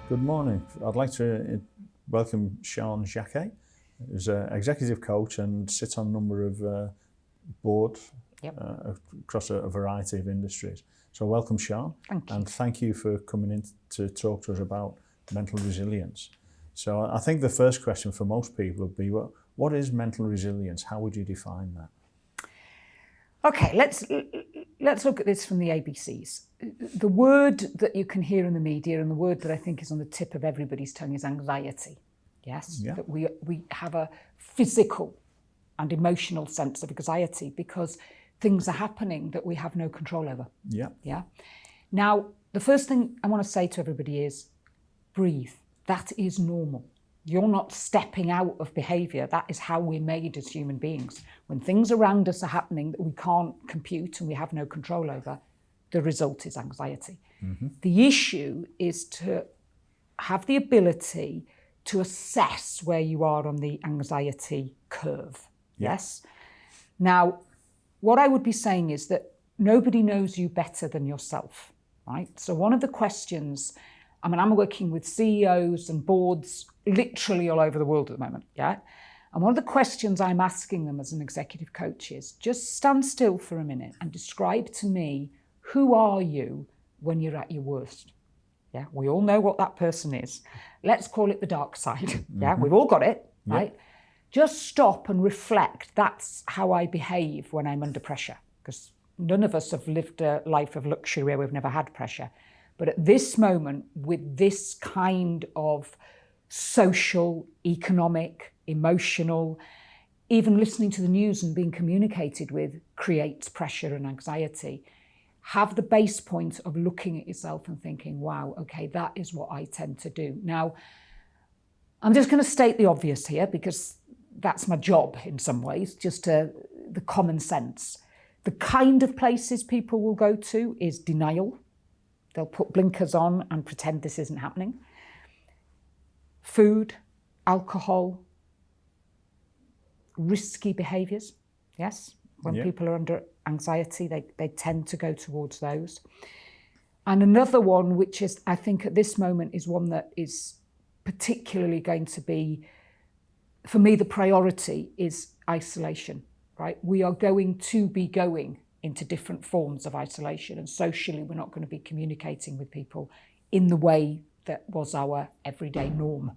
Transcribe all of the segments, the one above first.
Good morning. I'd like to welcome Sian Jaquet, who's an executive coach and sits on a number of boards across a variety of industries. So welcome, Sian. Thank you. And thank you for coming in to talk to us about mental resilience. So I think the first question for most people would be, what is mental resilience? How would you define that? Okay, let's look at this from the ABCs. The word that you can hear in the media and the word that I think is on the tip of everybody's tongue is anxiety. Yes, yeah. That we have a physical and emotional sense of anxiety because things are happening that we have no control over. Yeah. Yeah. Now, the first thing I want to say to everybody is breathe. That is normal. You're not stepping out of behaviour. That is how we're made as human beings. When things around us are happening that we can't compute and we have no control over, the result is anxiety. Mm-hmm. The issue is to have the ability to assess where you are on the anxiety curve. Yeah. Yes? Now, what I would be saying is that nobody knows you better than yourself, right? So one of the questions, I'm working with CEOs and boards literally all over the world at the moment, yeah? And one of the questions I'm asking them as an executive coach is, just stand still for a minute and describe to me, who are you when you're at your worst? Yeah, we all know what that person is. Let's call it the dark side, yeah? We've all got it, right? Just stop and reflect. That's how I behave when I'm under pressure, because none of us have lived a life of luxury where we've never had pressure. But at this moment, with this kind of social, economic, emotional, even listening to the news and being communicated with creates pressure and anxiety. Have the base point of looking at yourself and thinking, wow, okay, that is what I tend to do. Now, I'm just going to state the obvious here because that's my job in some ways, just the common sense. The kind of places people will go to is denial. They'll put blinkers on and pretend this isn't happening. Food, alcohol, risky behaviours, yes? When people are under anxiety, they tend to go towards those. And another one, which is, I think at this moment, is one that is particularly going to be, for me, the priority is isolation, right? We are going to be going into different forms of isolation, and socially we're not going to be communicating with people in the way that was our everyday norm.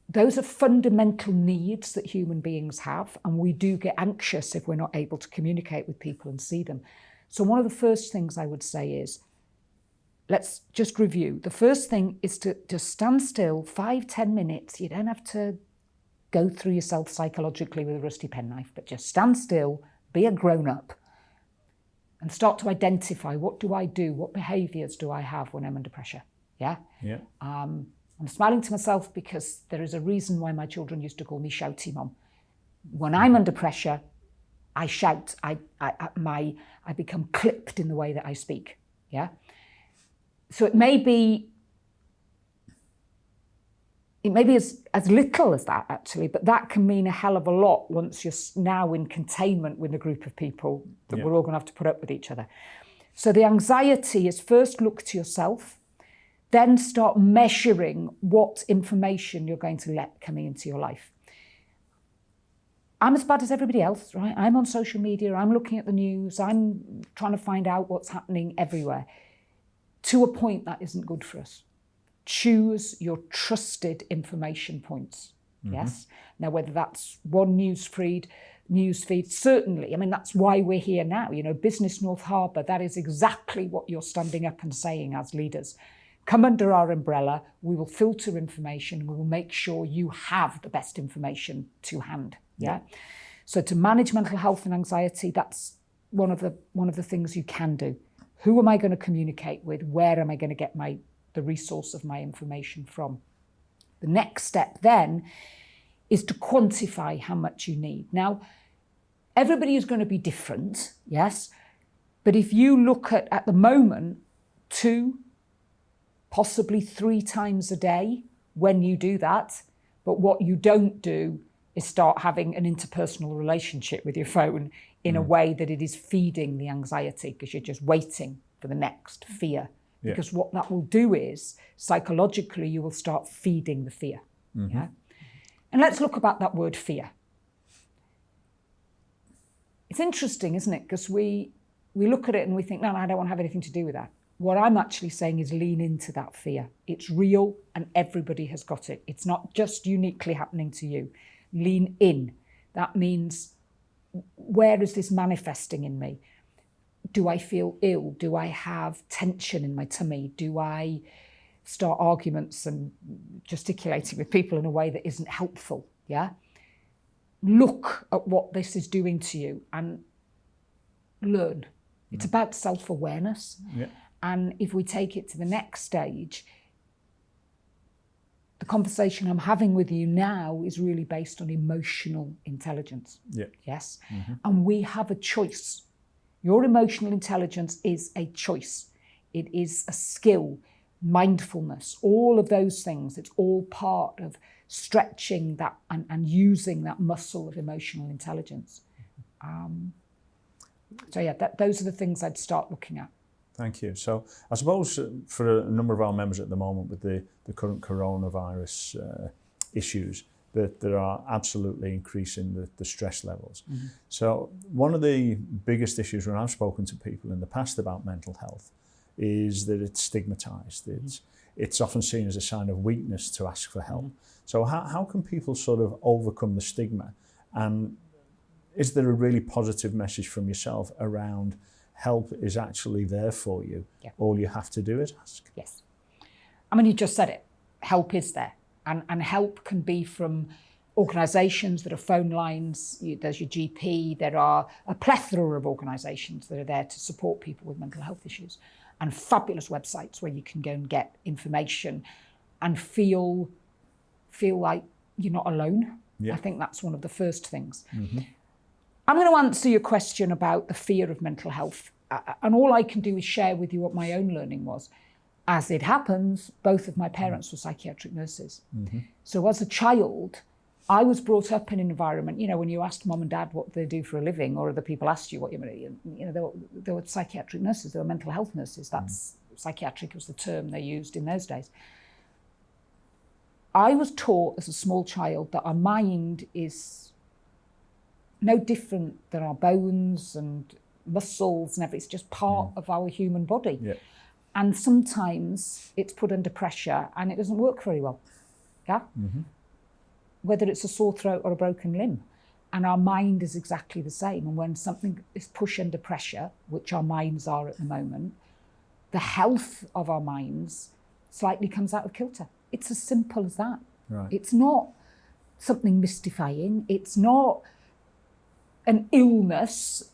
Those are fundamental needs that human beings have, and we do get anxious if we're not able to communicate with people and see them. So one of the first things I would say is, let's just review. The first thing is to just stand still, 5-10 minutes. You don't have to go through yourself psychologically with a rusty penknife, but just stand still, be a grown-up, and start to identify, what do I do? What behaviours do I have when I'm under pressure? Yeah? Yeah. I'm smiling to myself because there is a reason why my children used to call me Shouty Mom. When I'm under pressure, I shout. I become clipped in the way that I speak. Yeah. So it may be as little as that, actually, but that can mean a hell of a lot once you're now in containment with a group of people that we're all going to have to put up with each other. So the anxiety is first look to yourself, then start measuring what information you're going to let coming into your life. I'm as bad as everybody else, right? I'm on social media, I'm looking at the news, I'm trying to find out what's happening everywhere. To a point, that isn't good for us. Choose your trusted information points, yes? Now, whether that's one news feed, certainly. I mean, that's why we're here now. You know, Business North Harbour, that is exactly what you're standing up and saying as leaders. Come under our umbrella, we will filter information, we will make sure you have the best information to hand, yeah? So to manage mental health and anxiety, that's one of the things you can do. Who am I going to communicate with? Where am I going to get the resource of my information from? The next step then is to quantify how much you need. Now, everybody is going to be different, yes? But if you look at the moment, 2, possibly 3 times a day when you do that, but what you don't do is start having an interpersonal relationship with your phone in a way that it is feeding the anxiety because you're just waiting for the next fear. Because what that will do is, psychologically, you will start feeding the fear. Yeah. And let's look about that word fear. It's interesting, isn't it? Because we look at it and we think, no, I don't want to have anything to do with that. What I'm actually saying is lean into that fear. It's real and everybody has got it. It's not just uniquely happening to you. Lean in. That means, where is this manifesting in me? Do I feel ill? Do I have tension in my tummy? Do I start arguments and gesticulating with people in a way that isn't helpful? Yeah. Look at what this is doing to you and learn. It's about self-awareness. Yeah. And if we take it to the next stage, the conversation I'm having with you now is really based on emotional intelligence. Yeah. Yes. And we have a choice. Your emotional intelligence is a choice. It is a skill, mindfulness, all of those things. It's all part of stretching that and using that muscle of emotional intelligence. Those are the things I'd start looking at. Thank you. So I suppose for a number of our members at the moment with the current coronavirus issues, that there are absolutely increasing the stress levels. So one of the biggest issues when I've spoken to people in the past about mental health is that it's stigmatized. It's often seen as a sign of weakness to ask for help. So how can people sort of overcome the stigma? And is there a really positive message from yourself around help is actually there for you? Yeah. All you have to do is ask. Yes. I mean, you just said it. Help is there. And help can be from organisations that are phone lines. There's your GP. There are a plethora of organisations that are there to support people with mental health issues, and fabulous websites where you can go and get information and feel like you're not alone. Yeah. I think that's one of the first things. I'm going to answer your question about the fear of mental health. And all I can do is share with you what my own learning was. As it happens, both of my parents were psychiatric nurses. So as a child, I was brought up in an environment, when you asked mum and dad what they do for a living, or other people asked you what they were psychiatric nurses, they were mental health nurses. That's psychiatric was the term they used in those days. I was taught as a small child that our mind is no different than our bones and muscles and everything. It's just part of our human body. Yeah. And sometimes it's put under pressure and it doesn't work very well. Yeah? Whether it's a sore throat or a broken limb. And our mind is exactly the same. And when something is pushed under pressure, which our minds are at the moment, the health of our minds slightly comes out of kilter. It's as simple as that. Right. It's not something mystifying. It's not an illness.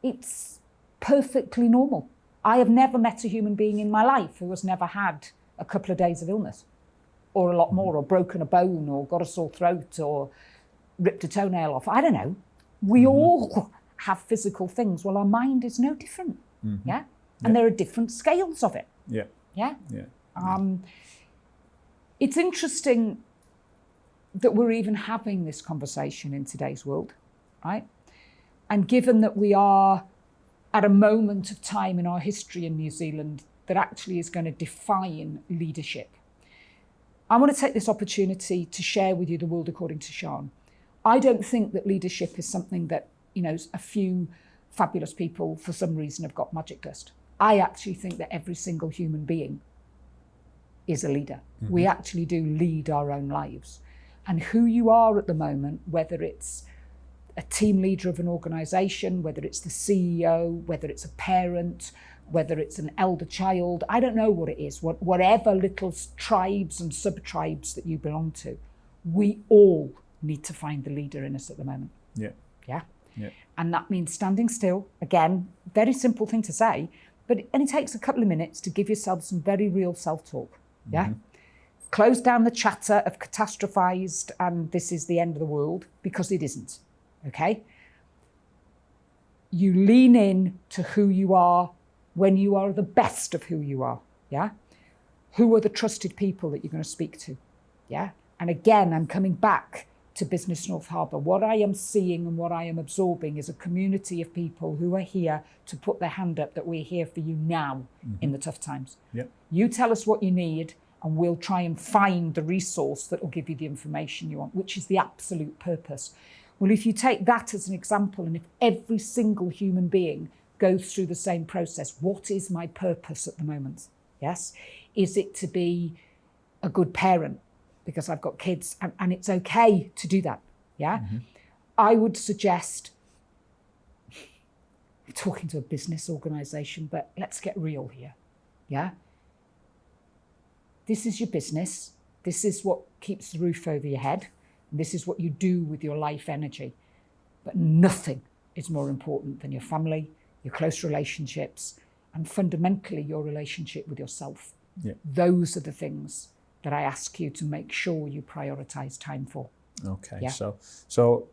It's perfectly normal. I have never met a human being in my life who has never had a couple of days of illness, or a lot more, or broken a bone, or got a sore throat, or ripped a toenail off. I don't know. We all have physical things. Well, our mind is no different. Yeah? And there are different scales of it. Yeah. Yeah? Yeah. It's interesting that we're even having this conversation in today's world, right? And given that we are at a moment of time in our history in New Zealand that actually is going to define leadership, I want to take this opportunity to share with you the world according to Sian. I don't think that leadership is something that, a few fabulous people for some reason have got magic dust. I actually think that every single human being is a leader. We actually do lead our own lives. And who you are at the moment, whether it's a team leader of an organisation, whether it's the CEO, whether it's a parent, whether it's an elder child, I don't know what it is, whatever little tribes and sub-tribes that you belong to, we all need to find the leader in us at the moment. Yeah. Yeah? Yeah. And that means standing still. Again, very simple thing to say, but it takes a couple of minutes to give yourself some very real self-talk. Yeah? Close down the chatter of catastrophised and this is the end of the world, because it isn't. Okay? You lean in to who you are when you are the best of who you are. Yeah? Who are the trusted people that you're going to speak to? Yeah? And again, I'm coming back to Business North Harbour. What I am seeing and what I am absorbing is a community of people who are here to put their hand up that we're here for you now in the tough times. Yep. You tell us what you need and we'll try and find the resource that will give you the information you want, which is the absolute purpose. Well, if you take that as an example, and if every single human being goes through the same process, what is my purpose at the moment? Yes? Is it to be a good parent because I've got kids and it's okay to do that? Yeah? I would suggest, I'm talking to a business organisation, but let's get real here. Yeah? This is your business. This is what keeps the roof over your head. And this is what you do with your life energy. But nothing is more important than your family, your close relationships, and fundamentally your relationship with yourself. Yeah. Those are the things that I ask you to make sure you prioritise time for. Okay, Yeah. so,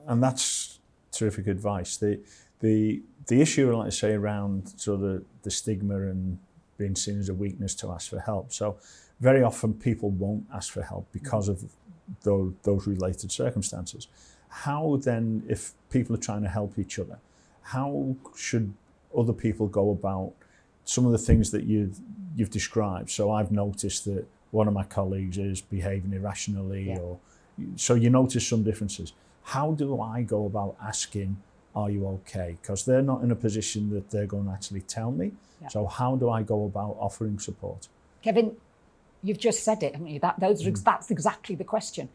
and that's terrific advice. The issue, like I say, around sort of the stigma and being seen as a weakness to ask for help. So very often people won't ask for help because of those related circumstances. How then, if people are trying to help each other, how should other people go about some of the things that you've described? So I've noticed that one of my colleagues is behaving irrationally, or so you notice some differences. How do I go about asking, are you okay? Because they're not in a position that they're going to actually tell me. Yeah. So how do I go about offering support? Kevin, you've just said it, haven't you? That's exactly the question.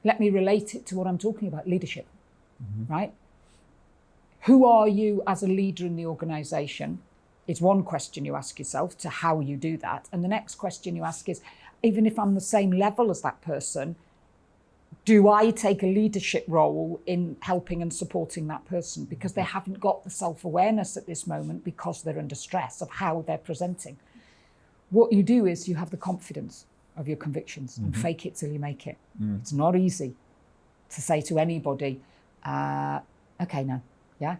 Let me relate it to what I'm talking about, leadership, right? Who are you as a leader in the organisation is one question you ask yourself to how you do that. And the next question you ask is, even if I'm the same level as that person, do I take a leadership role in helping and supporting that person? Because they haven't got the self-awareness at this moment because they're under stress of how they're presenting. What you do is you have the confidence of your convictions and fake it till you make it. It's not easy to say to anybody, okay, no, yeah?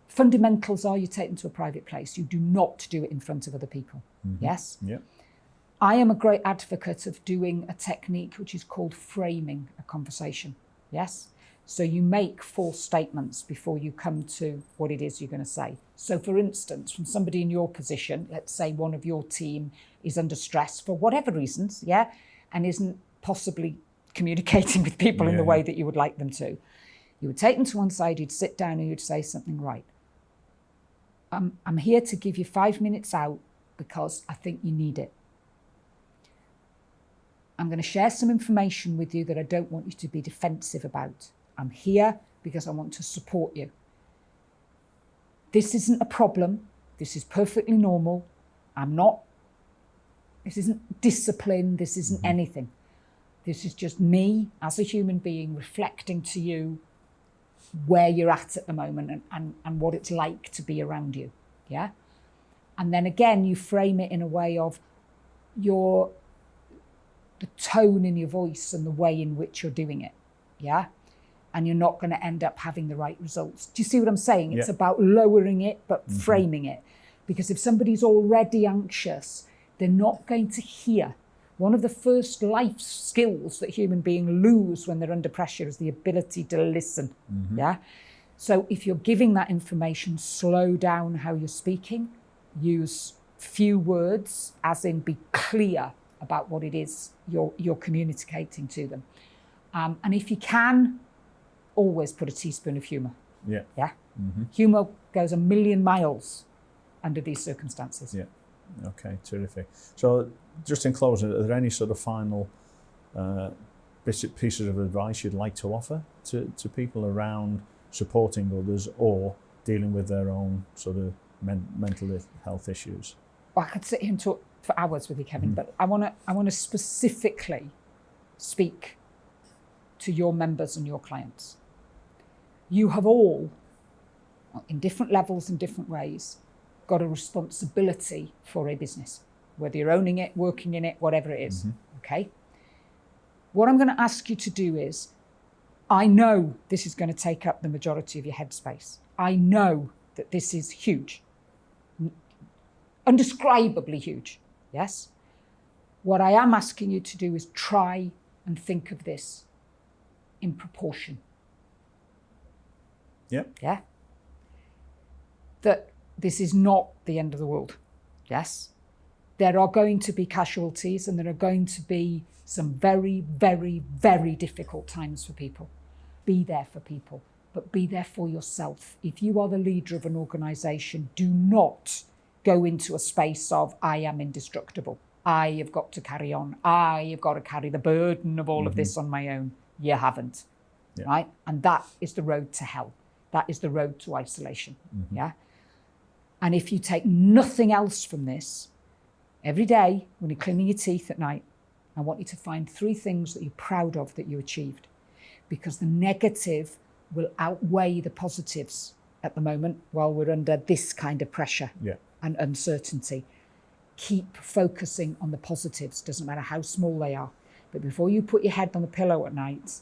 Fundamentals are you take them to a private place. You do not do it in front of other people, yes? Yeah. I am a great advocate of doing a technique which is called framing a conversation, yes? So you make false statements before you come to what it is you're going to say. So for instance, from somebody in your position, let's say one of your team is under stress for whatever reasons, yeah, and isn't possibly communicating with people in the way that you would like them to. You would take them to one side, you'd sit down and you'd say something, right. I'm here to give you 5 minutes out because I think you need it. I'm going to share some information with you that I don't want you to be defensive about. I'm here because I want to support you. This isn't a problem. This is perfectly normal. This isn't discipline. This isn't anything. This is just me as a human being reflecting to you where you're at the moment and what it's like to be around you. Yeah. And then again, you frame it in a way of the tone in your voice and the way in which you're doing it. Yeah. And you're not going to end up having the right results. Do you see what I'm saying? It's about lowering it, but framing it. Because if somebody's already anxious, they're not going to hear. One of the first life skills that human beings lose when they're under pressure is the ability to listen. Yeah. So if you're giving that information, slow down how you're speaking, use few words, as in be clear about what it is you're communicating to them. And if you can, always put a teaspoon of humour. Yeah. Yeah. Humour goes a million miles under these circumstances. Yeah. Okay, terrific. So just in closing, are there any sort of final pieces of advice you'd like to offer to people around supporting others or dealing with their own sort of mental health issues? Well, I could sit here and talk for hours with you, Kevin, but I want to specifically speak to your members and your clients. You have all, in different levels and different ways, got a responsibility for a business, whether you're owning it, working in it, whatever it is, okay? What I'm going to ask you to do is, I know this is going to take up the majority of your headspace. I know that this is huge, undescribably huge, yes? What I am asking you to do is try and think of this in proportion. Yep. Yeah. That this is not the end of the world. Yes. There are going to be casualties and there are going to be some very, very, very difficult times for people. Be there for people, but be there for yourself. If you are the leader of an organisation, do not go into a space of, I am indestructible. I have got to carry on. I have got to carry the burden of all of this on my own. You haven't, right? And that is the road to hell. That is the road to isolation, yeah? And if you take nothing else from this, every day when you're cleaning your teeth at night, I want you to find 3 things that you're proud of that you achieved, because the negative will outweigh the positives at the moment while we're under this kind of pressure and uncertainty. Keep focusing on the positives, doesn't matter how small they are. But before you put your head on the pillow at night,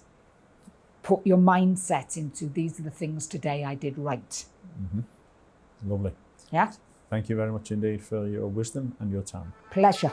put your mindset into, these are the things today I did right. Lovely. Yeah? Thank you very much indeed for your wisdom and your time. Pleasure.